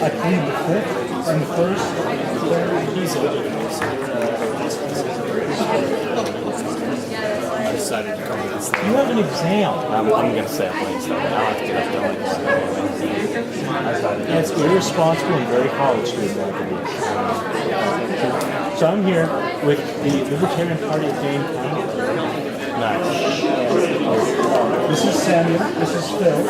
I plead the fifth and the first. I decided to come to this thing. You have an exam. I'm going to say I'm playing stuff. I'll have to get up to That's irresponsible and very college student, I believe. So I'm here with the Libertarian Party of Dane County. Nice. This is Samuel. This is Phil.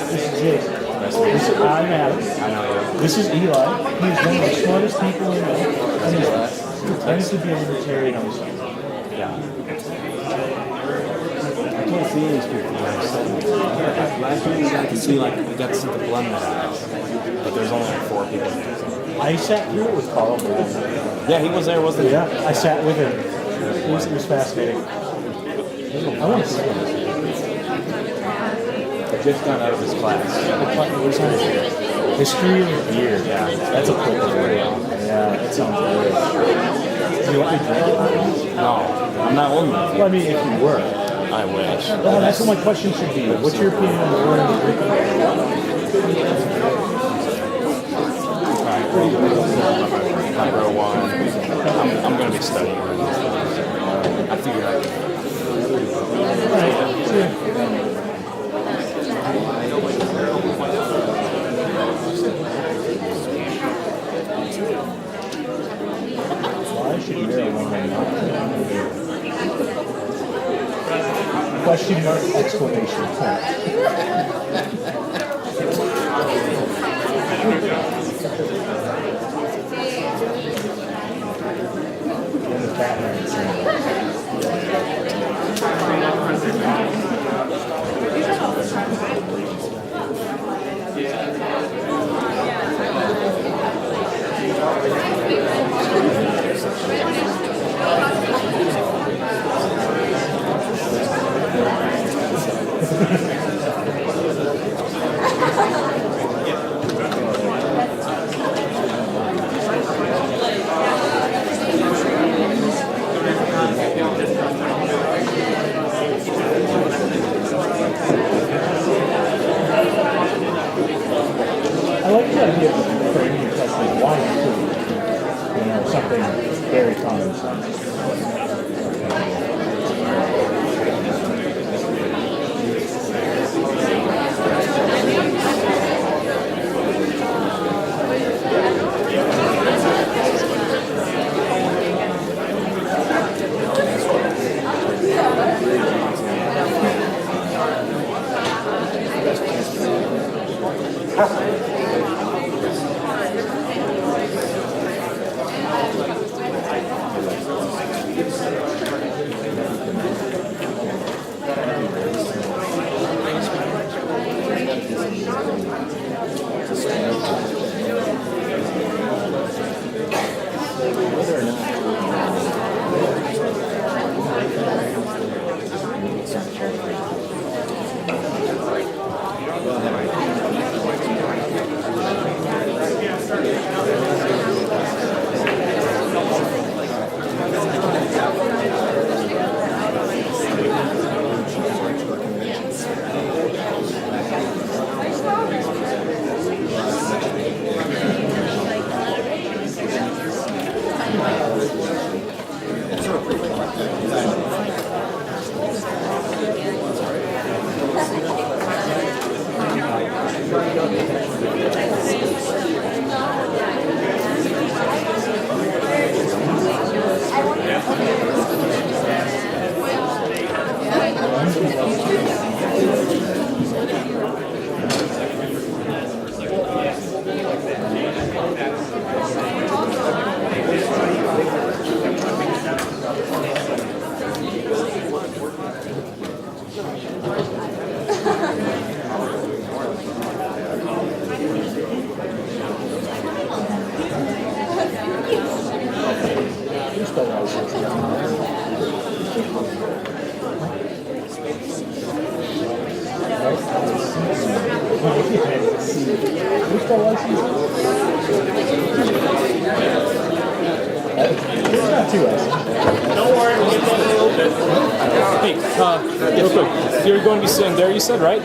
This is Jake. This is I'm Adam. I know you. This is Eli. He is one of the smartest people in the world. And he pretends to be a libertarian on the side. Yeah. I can't see these people. Last year I could see like we got to see the blend that but there's only like 4 people. I sat through it with Carl. Yeah, he was there, wasn't he? Yeah, I sat with him. It was fascinating. I want to see him. I just got out of his class. History of beer. Yeah, that's a cool story. Yeah, that sounds great. Do you want me to drink it? No, I'm not old enough. Well, I mean, if you were. I wish. Well, that's what my question should be. What's your opinion on the word of drinking? I grow wine. I'm going to be studying. I figured I could. All right. See ya. Why should marijuana not be legal? Question mark, exclamation point. And the Batman I like the idea of framing your question wine too. You know, something very common sense. too, Wes. Don't worry, we'll get done in a little bit. Hey, real quick, you're going to be sitting there, you said, right?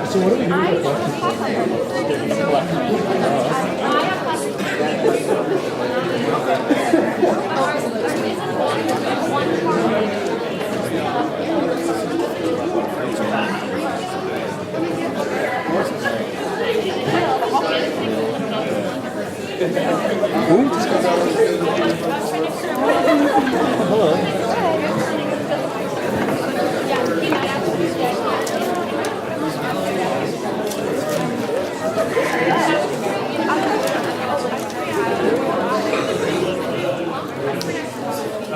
So what are we doing with the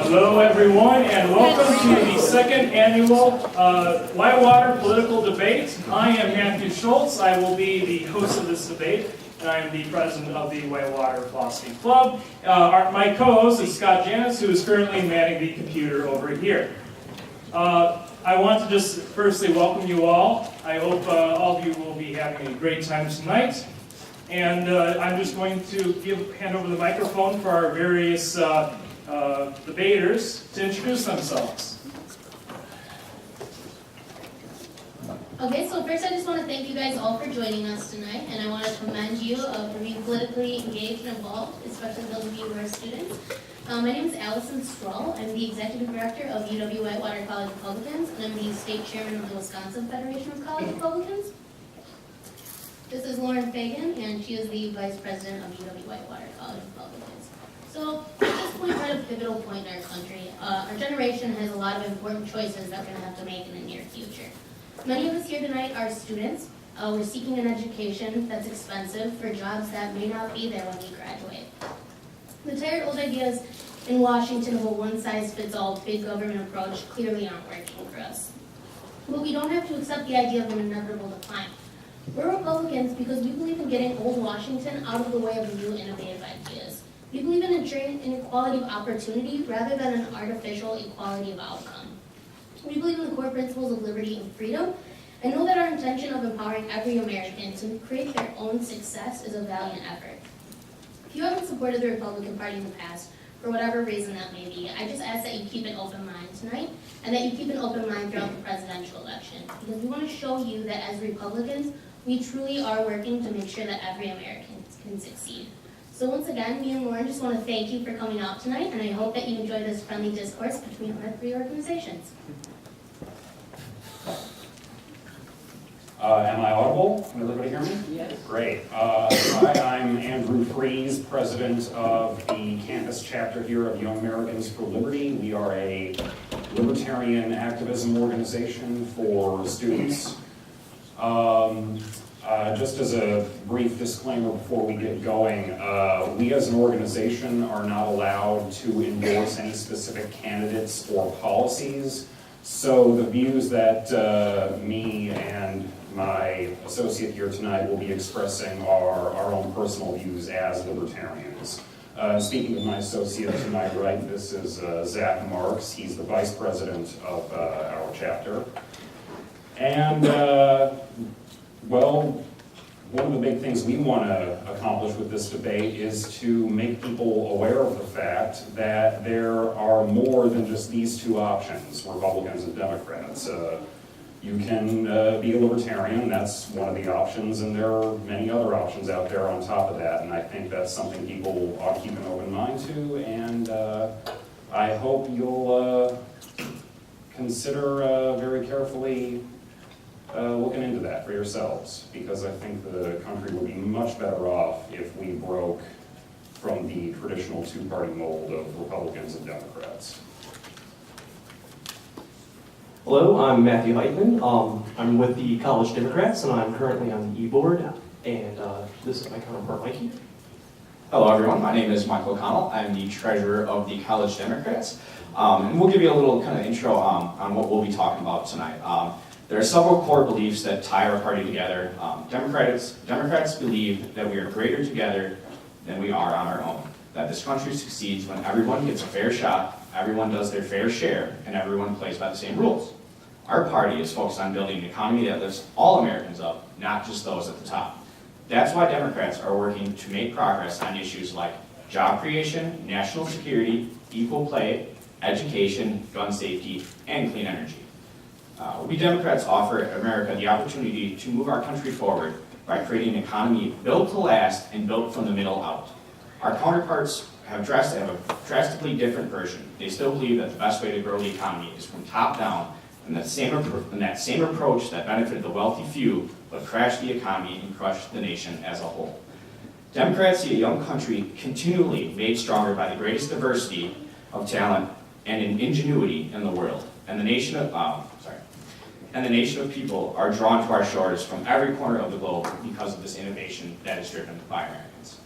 Hello, everyone, and welcome to the second annual Whitewater Political Debate. I am Matthew Schultz. I will be the host of this debate, and I am the president of the Whitewater Philosophy Club. My co-host is Scott Janis, who is currently manning the computer over here. I want to just firstly welcome you all. I hope all of you will be having a great time tonight. And I'm just going to hand over the microphone for our various debaters to introduce themselves. Okay, so first I just want to thank you guys all for joining us tonight, and I want to commend you for being politically engaged and involved, especially those of you who are students. My name is Allison Stroll. I'm the Executive Director of UW-Whitewater College Republicans, and I'm the State Chairman of the Wisconsin Federation of College Republicans. This is Lauren Fagan, and she is the Vice President of UW-Whitewater College Republicans. So at this point, we're at a pivotal point in our country. Our generation has a lot of important choices that we're going to have to make in the near future. Many of us here tonight are students. We're seeking an education that's expensive for jobs that may not be there when we graduate. The tired old ideas in Washington of a one-size-fits-all big government approach clearly aren't working for us. But we don't have to accept the idea of an inevitable decline. We're Republicans because we believe in getting old Washington out of the way of new innovative ideas. We believe in ensuring an equality of opportunity rather than an artificial equality of outcome. We believe in the core principles of liberty and freedom, and know that our intention of empowering every American to create their own success is a valiant effort. If you haven't supported the Republican Party in the past, for whatever reason that may be, I just ask that you keep an open mind tonight, and that you keep an open mind throughout the presidential election, because we want to show you that as Republicans, we truly are working to make sure that every American can succeed. So once again, me and Lauren just want to thank you for coming out tonight, and I hope that you enjoy this friendly discourse between our three organizations. Am I audible? Can everybody hear me? Yes. Great. Hi, I'm Andrew Freeze, president of the campus chapter here of Young Americans for Liberty. We are a libertarian activism organization for students. Just as a brief disclaimer before we get going, we as an organization are not allowed to endorse any specific candidates or policies. So the views that me and my associate here tonight will be expressing are our own personal views as libertarians. Speaking of my associate to my right, this is Zach Marks. He's the vice president of our chapter. And, well, one of the big things we want to accomplish with this debate is to make people aware of the fact that there are more than just these two options, Republicans and Democrats. You can be a libertarian, that's one of the options, and there are many other options out there on top of that, and I think that's something people ought to keep an open mind to, and I hope you'll consider very carefully looking into that for yourselves, because I think the country would be much better off if we broke from the traditional two-party mold of Republicans and Democrats. Hello, I'm Matthew Heitman. I'm with the College Democrats, and I'm currently on the e-board, and this is my counterpart, Mikey. Hello everyone, my name is Michael O'Connell. I'm the treasurer of the College Democrats. And we'll give you a little kind of intro on what we'll be talking about tonight. There are several core beliefs that tie our party together. Democrats believe that we are greater together than we are on our own. that this country succeeds when everyone gets a fair shot, everyone does their fair share, and everyone plays by the same rules. Our party is focused on building an economy that lifts all Americans up, not just those at the top. That's why Democrats are working to make progress on issues like job creation, national security, equal pay, education, gun safety, and clean energy. We Democrats offer America the opportunity to move our country forward by creating an economy built to last and built from the middle out. Our counterparts have a drastically different version. They still believe that the best way to grow the economy is from top down, and that same approach that benefited the wealthy few but crashed the economy and crushed the nation as a whole. Democrats see a young country continually made stronger by the greatest diversity of talent and ingenuity in the world, and the nation of people are drawn to our shores from every corner of the globe because of this innovation that is driven by Americans.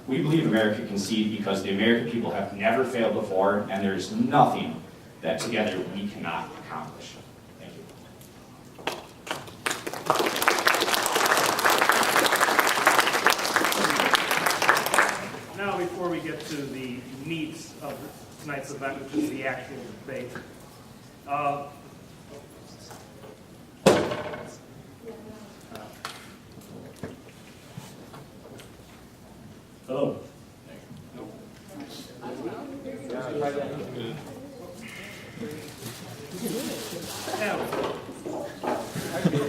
We believe America can succeed because the American people have never failed before, and there is nothing that together we cannot accomplish. Thank you. Now, before we get to the meat of tonight's event, which is the actual debate, Hello.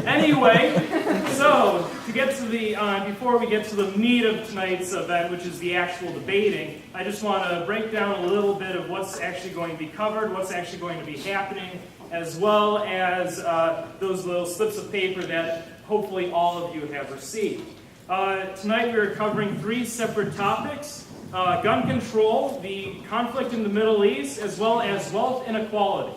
Anyway, so to get to the before we get to the meat of tonight's event, which is the actual debating, I just want to break down a little bit of what's actually going to be covered, what's actually going to be happening, as well as those little slips of paper that hopefully all of you have received. Tonight we are covering 3 separate topics: gun control, the conflict in the Middle East, as well as wealth inequality.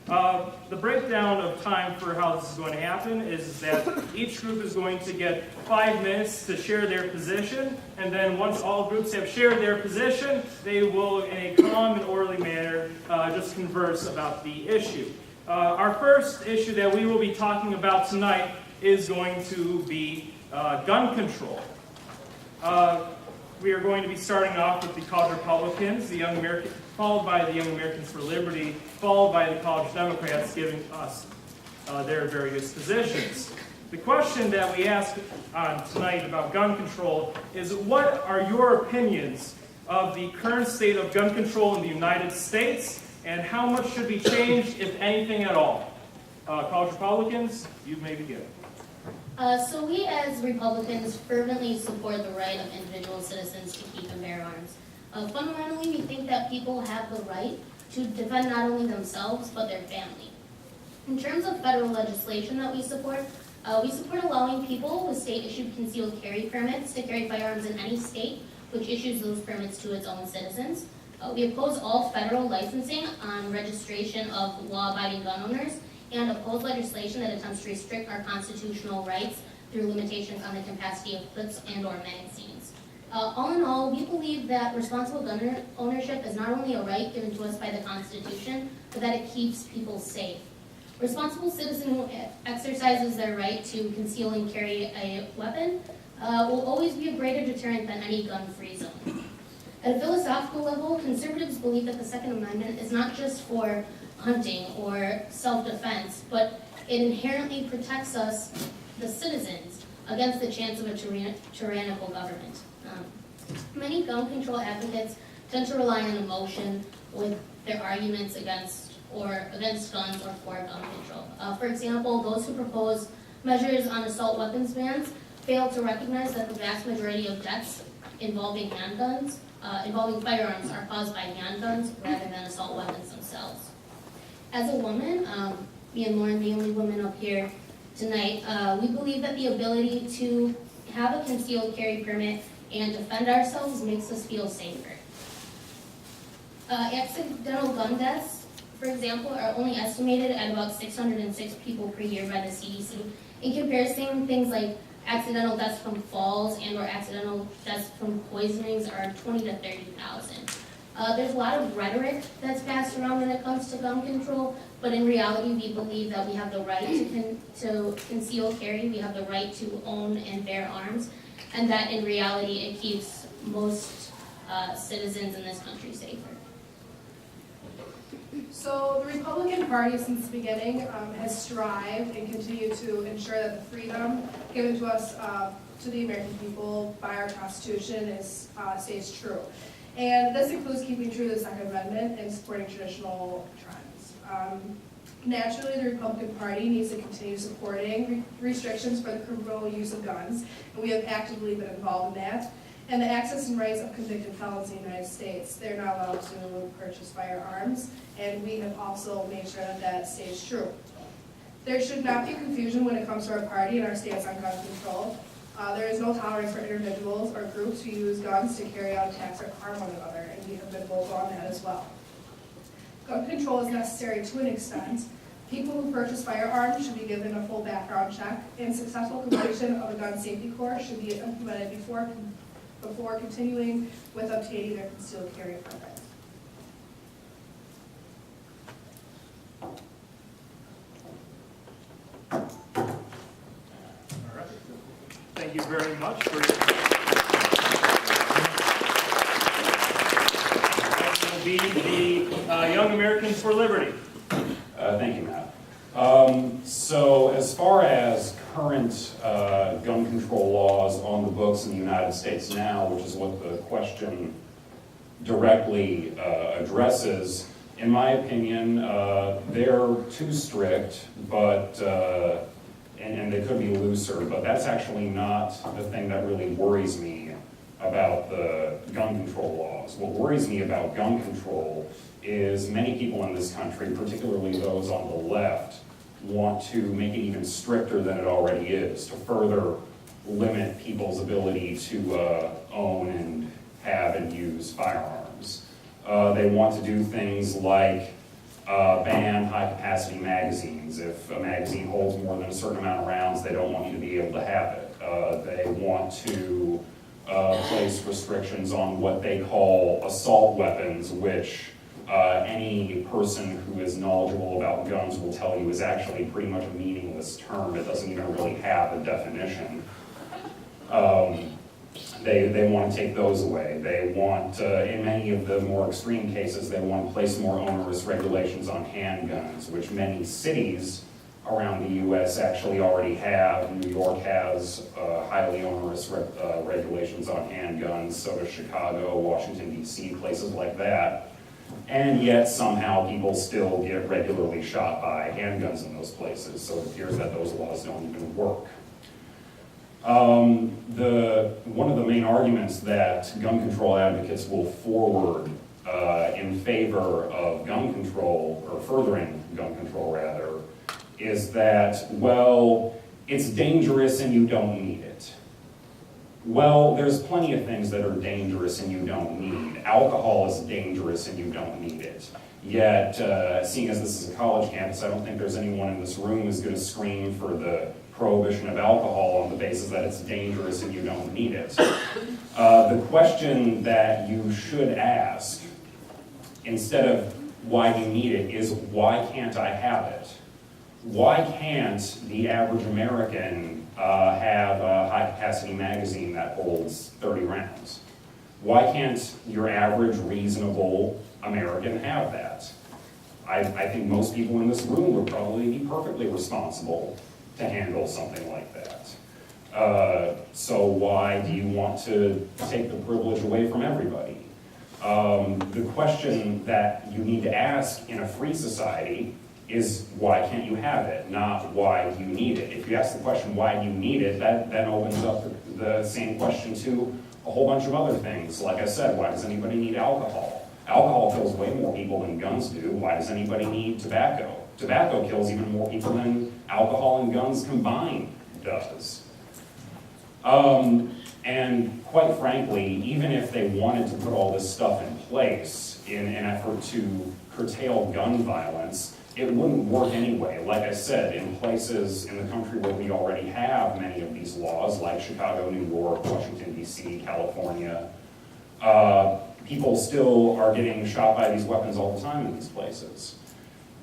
The breakdown of time for how this is going to happen is that each group is going to get 5 minutes to share their position, and then once all groups have shared their position, they will, in a calm and orderly manner, just converse about the issue. Our first issue that we will be talking about tonight is going to be gun control. We are going to be starting off with the College Republicans, the Young American, followed by the Young Americans for Liberty, followed by the College Democrats giving us their various positions. The question that we ask tonight about gun control is, what are your opinions of the current state of gun control in the United States, and how much should be changed, if anything at all? College Republicans, you may begin. So we as Republicans fervently support the right of individual citizens to keep and bear arms. Fundamentally, we think that people have the right to defend not only themselves, but their family. In terms of federal legislation that we support allowing people with state-issued concealed carry permits to carry firearms in any state which issues those permits to its own citizens. We oppose all federal licensing on registration of law-abiding gun owners, and oppose legislation that attempts to restrict our constitutional rights through limitations on the capacity of clips and/or magazines. All in all, we believe that responsible gun ownership is not only a right given to us by the Constitution, but that it keeps people safe. A responsible citizen who exercises their right to conceal and carry a weapon will always be a greater deterrent than any gun-free zone. At a philosophical level, conservatives believe that the Second Amendment is not just for hunting or self-defense, but it inherently protects us, the citizens, against the chance of a tyrannical government. Many gun control advocates tend to rely on emotion with their arguments against guns or for gun control. For example, those who propose measures on assault weapons bans fail to recognize that the vast majority of deaths involving firearms are caused by handguns rather than assault weapons themselves. As a woman, me and Lauren, the only woman up here tonight, we believe that the ability to have a concealed carry permit and defend ourselves makes us feel safer. Accidental gun deaths, for example, are only estimated at about 606 people per year by the CDC. In comparison, things like accidental deaths from falls and/or accidental deaths from poisonings are 20 to 30,000. There's a lot of rhetoric that's passed around when it comes to gun control, but in reality, we believe that we have the right to conceal carry, we have the right to own and bear arms, and that in reality, it keeps most citizens in this country safer? So the Republican Party since the beginning has strived and continued to ensure that the freedom given to us, to the American people by our Constitution stays true. And this includes keeping true to the Second Amendment and supporting traditional trends. Naturally, the Republican Party needs to continue supporting restrictions for the criminal use of guns, and we have actively been involved in that. And the access and rights of convicted felons in the United States, they're not allowed to purchase firearms, and we have also made sure that that stays true. There should not be confusion when it comes to our party and our stance on gun control. There is no tolerance for individuals or groups who use guns to carry out attacks or harm one another, and we have been vocal on that as well. Gun control is necessary to an extent. People who purchase firearms should be given a full background check, and successful completion of a gun safety course should be implemented before continuing with obtaining their concealed carry permit. All right. Thank you very much for your Next will be the Young Americans for Liberty. Thank you, Matt. So as far as current gun control laws on the books in the United States now, which is what the question directly addresses, in my opinion, they're too strict, but and they could be looser, but that's actually not the thing that really worries me about the gun control laws. What worries me about gun control is many people in this country, particularly those on the left, want to make it even stricter than it already is, to further limit people's ability to own and have and use firearms. They want to do things like ban high-capacity magazines. If a magazine holds more than a certain amount of rounds, they don't want you to be able to have it. They want to place restrictions on what they call assault weapons, which any person who is knowledgeable about guns will tell you is actually pretty much a meaningless term. It doesn't even really have a definition. They want to take those away. They want, in many of the more extreme cases, they want to place more onerous regulations on handguns, which many cities around the U.S. actually already have. New York has highly onerous regulations on handguns, so does Chicago, Washington, D.C., places like that. And yet somehow people still get regularly shot by handguns in those places, so it appears that those laws don't even work. One of the main arguments that gun control advocates will forward in favor of gun control, or furthering gun control rather, is that, well, it's dangerous and you don't need it. Well, there's plenty of things that are dangerous and you don't need. Alcohol is dangerous and you don't need it. Yet, seeing as this is a college campus, I don't think there's anyone in this room who's going to scream for the prohibition of alcohol on the basis that it's dangerous and you don't need it. The question that you should ask, instead of why you need it, is why can't I have it? Why can't the average American have a high-capacity magazine that holds 30 rounds? Why can't your average, reasonable American have that? I think most people in this room would probably be perfectly responsible to handle something like that. So why do you want to take the privilege away from everybody? The question that you need to ask in a free society is why can't you have it, not why do you need it. If you ask the question why do you need it, that then opens up the same question to a whole bunch of other things. Like I said, why does anybody need alcohol? Alcohol kills way more people than guns do. Why does anybody need tobacco? Tobacco kills even more people than alcohol and guns combined does. And quite frankly, even if they wanted to put all this stuff in place in an effort to curtail gun violence, it wouldn't work anyway. Like I said, in places in the country where we already have many of these laws, like Chicago, New York, Washington, D.C., California, people still are getting shot by these weapons all the time in these places.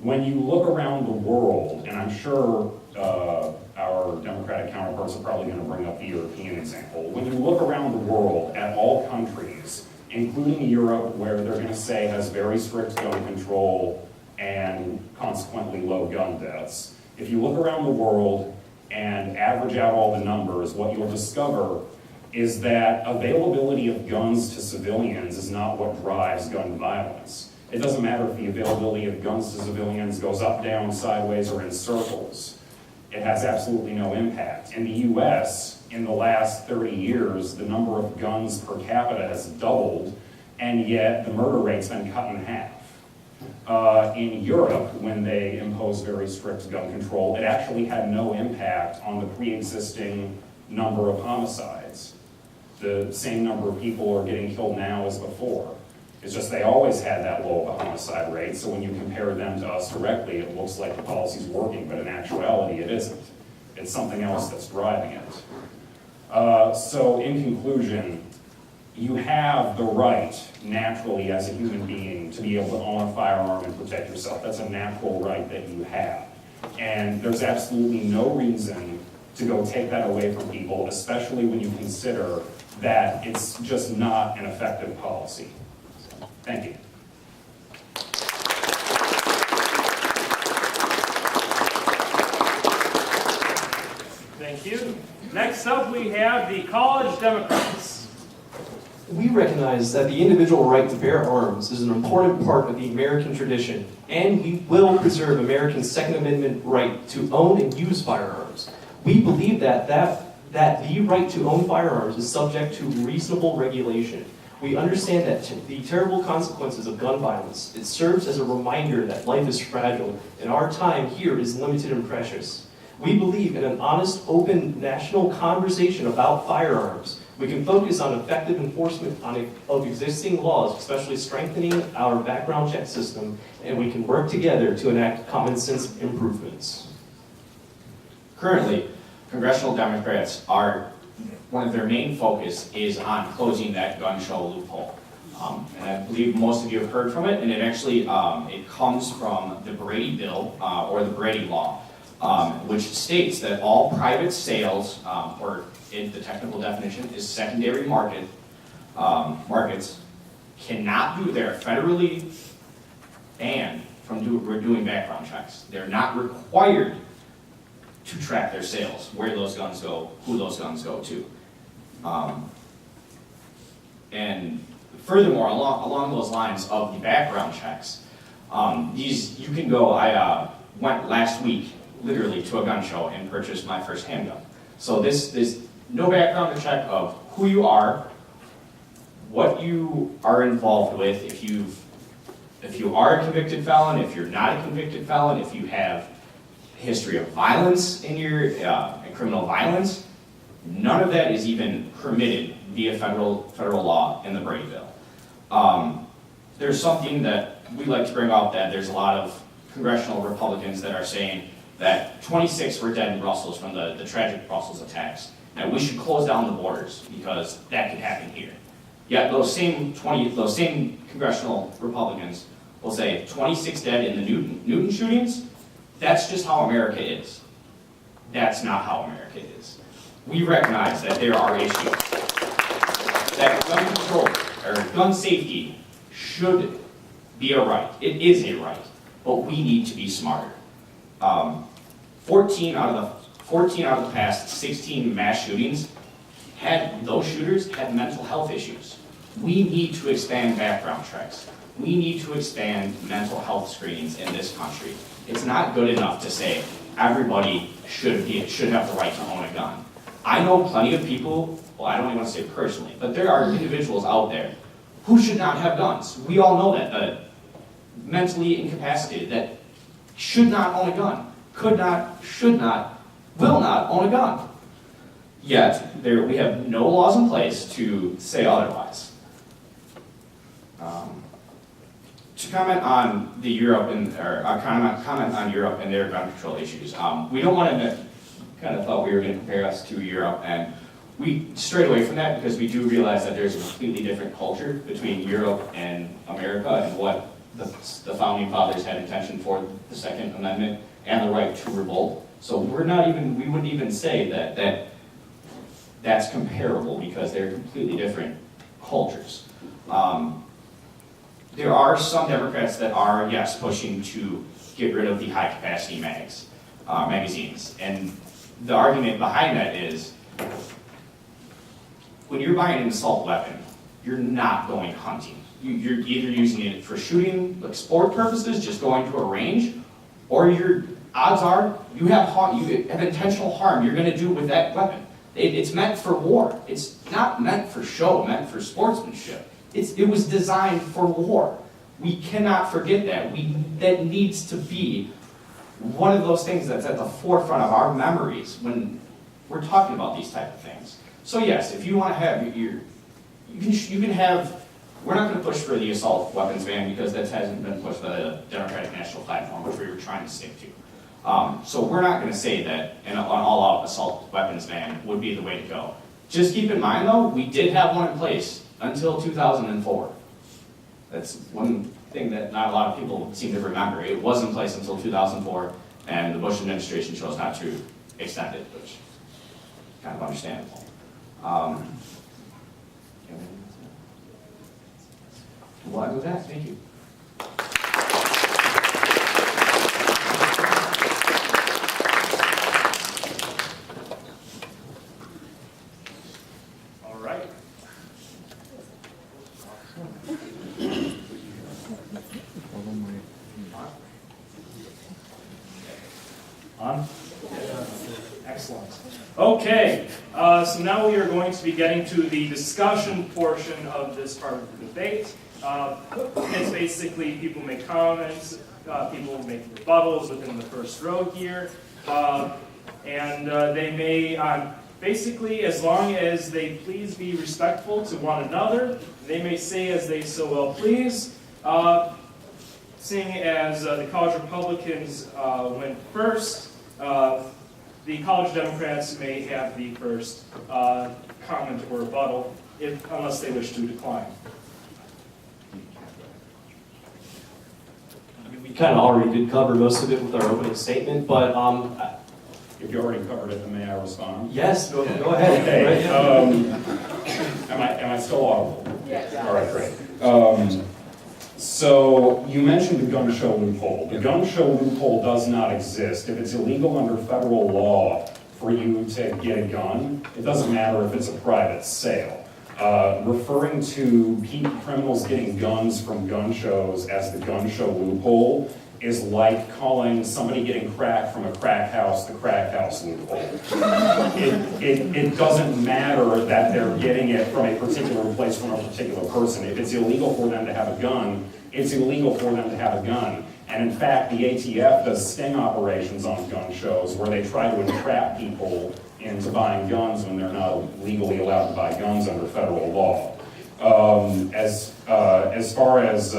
When you look around the world, and I'm sure our Democratic counterparts are probably going to bring up the European example, when you look around the world at all countries including Europe, where they're going to say has very strict gun control and consequently low gun deaths. If you look around the world and average out all the numbers, what you'll discover is that availability of guns to civilians is not what drives gun violence. It doesn't matter if the availability of guns to civilians goes up, down, sideways, or in circles. It has absolutely no impact. In the US, in the last 30 years, the number of guns per capita has doubled, and yet the murder rate's been cut in half. In Europe, when they imposed very strict gun control, it actually had no impact on the pre-existing number of homicides. The same number of people are getting killed now as before. It's just they always had that low of a homicide rate, so when you compare them to us directly, it looks like the policy's working, but in actuality, it isn't. It's something else that's driving it. So in conclusion, you have the right, naturally, as a human being, to be able to own a firearm and protect yourself. That's a natural right that you have. And there's absolutely no reason to go take that away from people, especially when you consider that it's just not an effective policy. So, thank you. Thank you. Next up, we have the College Democrats. We recognize that the individual right to bear arms is an important part of the American tradition, and we will preserve Americans' Second Amendment right to own and use firearms. We believe that the right to own firearms is subject to reasonable regulation. We understand that the terrible consequences of gun violence. It serves as a reminder that life is fragile, and our time here is limited and precious. We believe in an honest, open, national conversation about firearms. We can focus on effective enforcement of existing laws, especially strengthening our background check system, and we can work together to enact common sense improvements. Currently, congressional Democrats are, one of their main focus is on closing that gun show loophole. And I believe most of you have heard from it, and it actually, it comes from the Brady bill, or the Brady law, which states that all private sales, or in the technical definition is secondary markets, cannot do, they're federally banned from doing background checks. They're not required to track their sales, where those guns go, who those guns go to. And furthermore, along those lines of the background checks, you can go, I went last week literally to a gun show and purchased my first handgun. So this no background check of who you are, what you are involved with, if you are a convicted felon, if you're not a convicted felon, if you have a history of violence in your criminal violence, none of that is even permitted via federal law in the Brady bill. There's something that we like to bring up, that there's a lot of congressional Republicans that are saying that 26 were dead in Brussels from the tragic Brussels attacks. Now we should close down the borders because that could happen here. Yet those same congressional Republicans will say 26 dead in the Newton shootings. That's just how America is. That's not how America is. We recognize that there are issues. That gun control or gun safety should be a right. It is a right, but we need to be smarter. 14 out of the past 16 mass shootings those shooters had mental health issues. We need to expand background checks. We need to expand mental health screenings in this country. It's not good enough to say everybody should have the right to own a gun. I know plenty of people, well, I don't even want to say personally, but there are individuals out there who should not have guns. We all know that, mentally incapacitated, that should not own a gun, could not, should not, will not own a gun. Yet, we have no laws in place to say otherwise. To comment on Europe and their gun control issues, we don't want to kind of thought we were going to compare us to Europe, and we strayed away from that because we do realize that there's a completely different culture between Europe and America, and what the founding fathers had intention for the Second Amendment and the right to revolt. So we wouldn't even say that's comparable because they're completely different cultures. There are some Democrats that are, yes, pushing to get rid of the high-capacity magazines. And the argument behind that is, when you're buying an assault weapon, you're not going hunting. You're either using it for shooting, like sport purposes, just going to a range, or your odds are you have intentional harm you're going to do with that weapon. It's meant for war. It's not meant for show, meant for sportsmanship. It was designed for war. We cannot forget that. That needs to be one of those things that's at the forefront of our memories when we're talking about these type of things. So yes, if you want to have you can have. We're not going to push for the assault weapons ban because that hasn't been pushed by the Democratic National Platform, which we were trying to stick to. So we're not going to say that an all-out assault weapons ban would be the way to go. Just keep in mind, though, we did have one in place until 2004. That's one thing that not a lot of people seem to remember. It was in place until 2004, and the Bush administration chose not to extend it, which is kind of understandable. Well, I do that. Thank you. All right. On? Excellent. Okay, so now we are going to be getting to the discussion portion of this part of the debate. It's basically people make comments, people make rebuttals within the first row here, and they may, basically, as long as they please be respectful to one another, they may say as they so well please. Seeing as the college Republicans went first, the college Democrats may have the first comment or rebuttal, unless they wish to decline. We kind of already did cover most of it with our opening statement, but If you already covered it, then may I respond? yes, go ahead. Okay, Right, am I still audible? Yes. All right, great. So you mentioned the gun show loophole. The gun show loophole does not exist. If it's illegal under federal law for you to get a gun, it doesn't matter if it's a private sale. Referring to criminals getting guns from gun shows as the gun show loophole is like calling somebody getting crack from a crack house the crack house loophole. It doesn't matter that they're getting it from a particular place from a particular person. If it's illegal for them to have a gun, it's illegal for them to have a gun. And in fact, the ATF does sting operations on gun shows where they try to entrap people into buying guns when they're not legally allowed to buy guns under federal law. As far as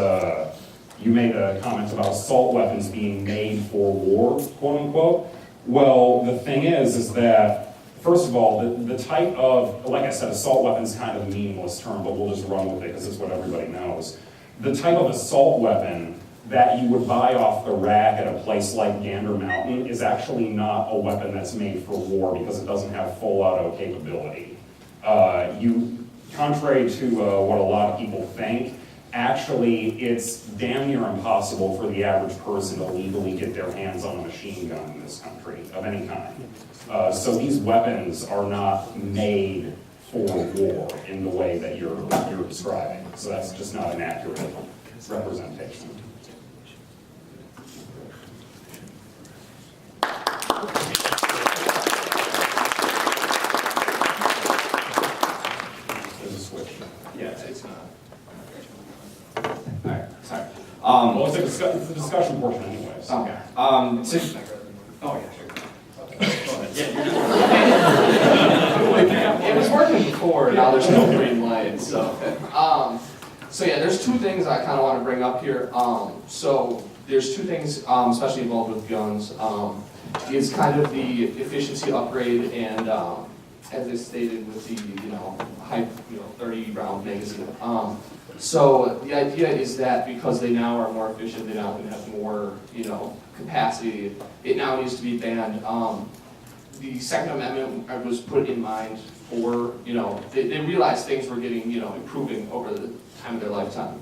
you made a comment about assault weapons being made for war, quote unquote. Well, the thing is that, first of all, the type of, like I said, assault weapons kind of a meaningless term, but we'll just run with it because it's what everybody knows. The type of assault weapon that you would buy off the rack at a place like Gander Mountain is actually not a weapon that's made for war because it doesn't have full auto capability. Contrary to what a lot of people think, actually it's damn near impossible for the average person to legally get their hands on a machine gun in this country of any kind. So these weapons are not made for war in the way that you're describing. So that's just not an accurate representation. There's a switch. Yeah, it's not. All right, sorry. Well, it's a discussion portion anyways. Okay. Oh, yeah, sure. It was working before, now there's no green light, so. So yeah, there's two things I kind of want to bring up here. So there's two things, especially involved with guns. It's kind of the efficiency upgrade and, as I stated with the, 30 round magazine. So the idea is that because they now are more efficient, they now can have more, capacity, it now needs to be banned. The Second Amendment was put in mind for, they realized things were getting, improving over the time of their lifetime.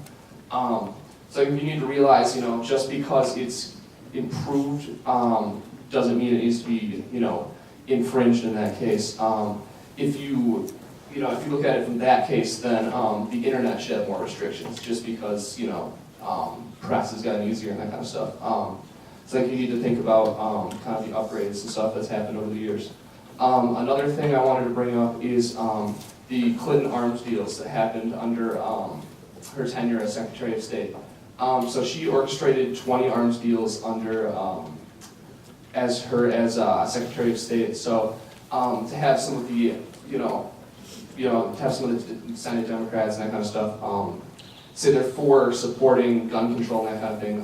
So you need to realize, just because it's improved doesn't mean it needs to be, infringed in that case. If you look at it from that case, then the internet should have more restrictions, just because press has gotten easier and that kind of stuff. So I think you need to think about kind of the upgrades and stuff that's happened over the years. Another thing I wanted to bring up is the Clinton arms deals that happened under her tenure as Secretary of State. So she orchestrated 20 arms deals under as Secretary of State. So to have some of the to have some of the Senate Democrats and that kind of stuff say they're for supporting gun control and that kind of thing.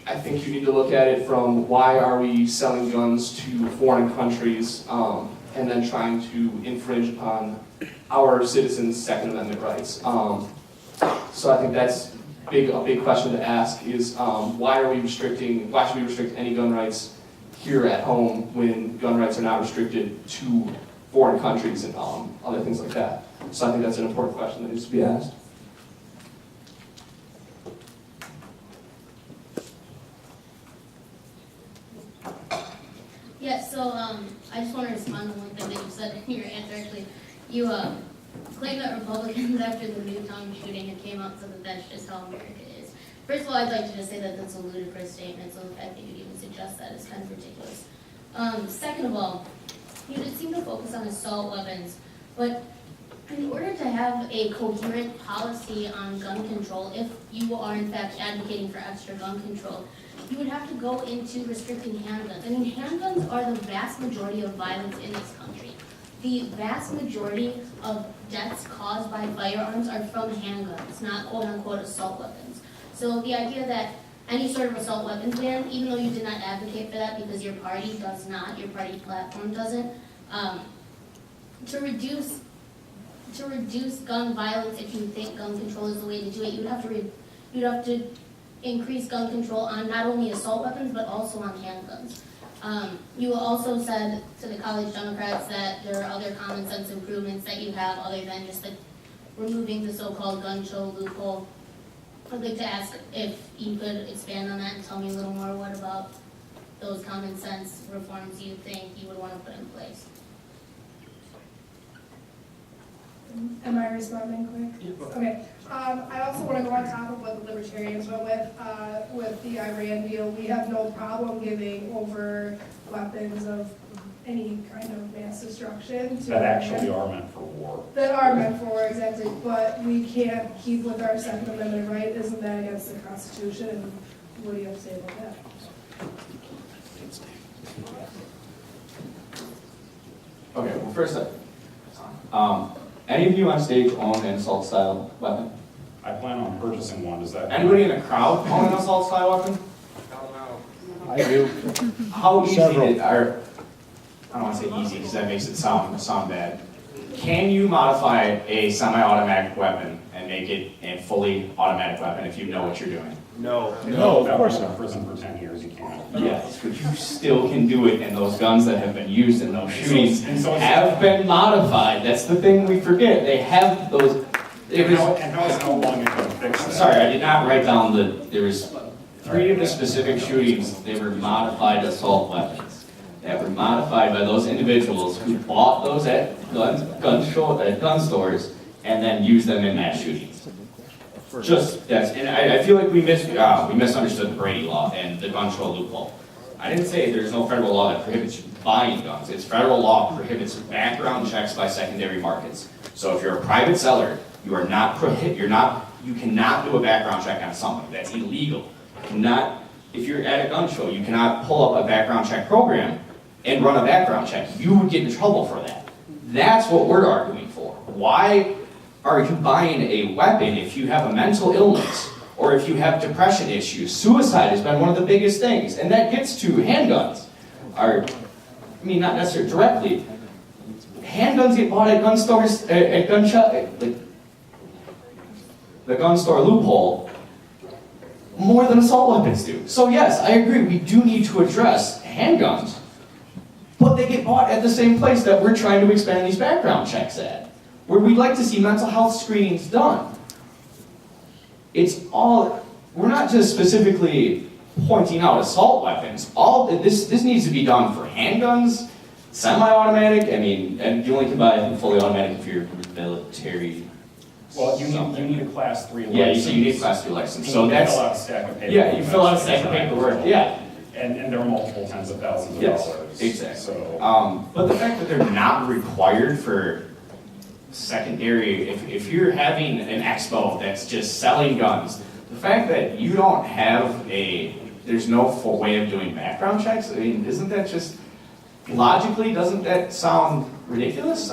I think you need to look at it from why are we selling guns to foreign countries and then trying to infringe upon our citizens' Second Amendment rights. So I think that's a big question to ask is why should we restrict any gun rights here at home when gun rights are not restricted to foreign countries and other things like that. So I think that's an important question that needs to be asked. Yeah, so I just want to respond to one thing that you said in your answer. Actually, you claimed that Republicans, after the Newtown shooting, it came out and said that that's just how America is. First of all, I'd like to just say that that's a ludicrous statement, so the fact that you'd even suggest that is kind of ridiculous. Second of all, you did seem to focus on assault weapons, but in order to have a coherent policy on gun control, if you are in fact advocating for extra gun control, you would have to go into restricting handguns. I mean, handguns are the vast majority of violence in this country. The vast majority of deaths caused by firearms are from handguns, not quote-unquote assault weapons. So the idea that any sort of assault weapons ban, even though you did not advocate for that because your party does not, your party platform doesn't, to reduce gun violence, if you think gun control is the way to do it, you'd have to increase gun control on not only assault weapons but also on handguns. You also said to the college Democrats that there are other common sense improvements that you have other than just removing the so-called gun show loophole. I'd like to ask if you could expand on that and tell me a little more what about those common sense reforms you think you would want to put in place. Am I responding quick? Okay. I also want to go on top of what the Libertarians went with the Iran deal. We have no problem giving over weapons of any kind of mass destruction to That actually are meant for war. that are meant for war, exactly. But we can't keep with our Second Amendment right. Isn't that against the Constitution? And what do you have to say about that? Okay, well first any of you on stage own an assault style weapon? I plan on purchasing one. Does that? Anybody in the crowd own an assault style weapon? I do. How easy Several. I don't want to say easy because that makes it sound bad. Can you modify a semi-automatic weapon and make it a fully automatic weapon if you know what you're doing? No, No, of course in not. prison for 10 years, you can't. Yes, but you still can do it, and those guns that have been used in those shootings And so it's- have been modified. That's the thing we forget. They have those. And how is no longer going to fix I'm that? sorry, I did not write down there was 3 of the specific shootings, they were modified assault weapons that were modified by those individuals who bought those at gun stores and then used them in mass shootings. And I feel like we misunderstood the Brady law and the gun show loophole. I didn't say there's no federal law that prohibits buying guns. It's federal law prohibits background checks by secondary markets. So if you're a private seller, you cannot do a background check on somebody. That's illegal. If you're at a gun show, you cannot pull up a background check program and run a background check. You would get in trouble for that. That's what we're arguing for. Why are you buying a weapon if you have a mental illness or if you have depression issues? Suicide has been one of the biggest things, and that gets to handguns. Not necessarily directly. Handguns get bought at gun stores, at gun shop, the gun store loophole, more than assault weapons do. So yes, I agree, we do need to address handguns, but they get bought at the same place that we're trying to expand these background checks at, where we'd like to see mental health screenings done. it's all, we're not just specifically pointing out assault weapons. This needs to be done for handguns, semi-automatic. I mean, and you only can buy fully automatic if you're military. Well, you need a class 3 license. Yeah, you say you need a class 3 license. And So you that's, fill out a stack of paperwork. yeah, you fill out a stack of paperwork, yeah. And there are multiple tens of thousands of Yes, dollars. exactly. So, But the fact that they're not required for secondary, if you're having an expo that's just selling guns, the fact that you don't have there's no full way of doing background checks, I mean, isn't that just, logically, doesn't that sound ridiculous?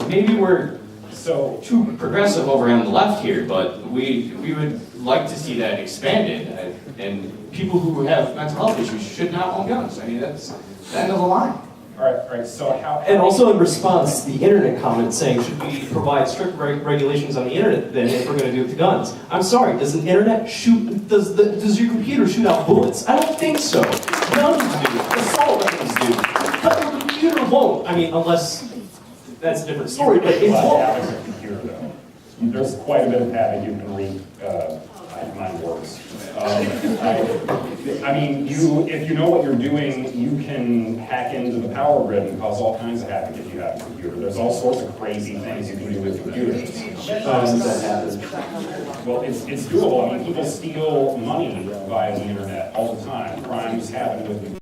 Maybe we're so too progressive over on the left here, but we would like to see that expanded. And people who have mental health issues should not own guns. I mean, that's the end of the line. all right, so how... And also in response, the internet comment saying, should we provide strict regulations on the internet then if we're going to do it with guns? I'm sorry, does the internet shoot, does your computer shoot out bullets? I don't think so. Guns do, assault weapons do. But your computer won't. I mean, unless that's a different story, but it Well, won't. Having a computer, though. There's quite a bit of havoc you can wreak. Mine works. I mean, if you know what you're doing, you can hack into the power grid and cause all kinds of havoc if you have a computer. There's all sorts of crazy things you can do with computers. That happens. Well, it's doable. I mean, people steal money via the internet all the time. Crimes happen with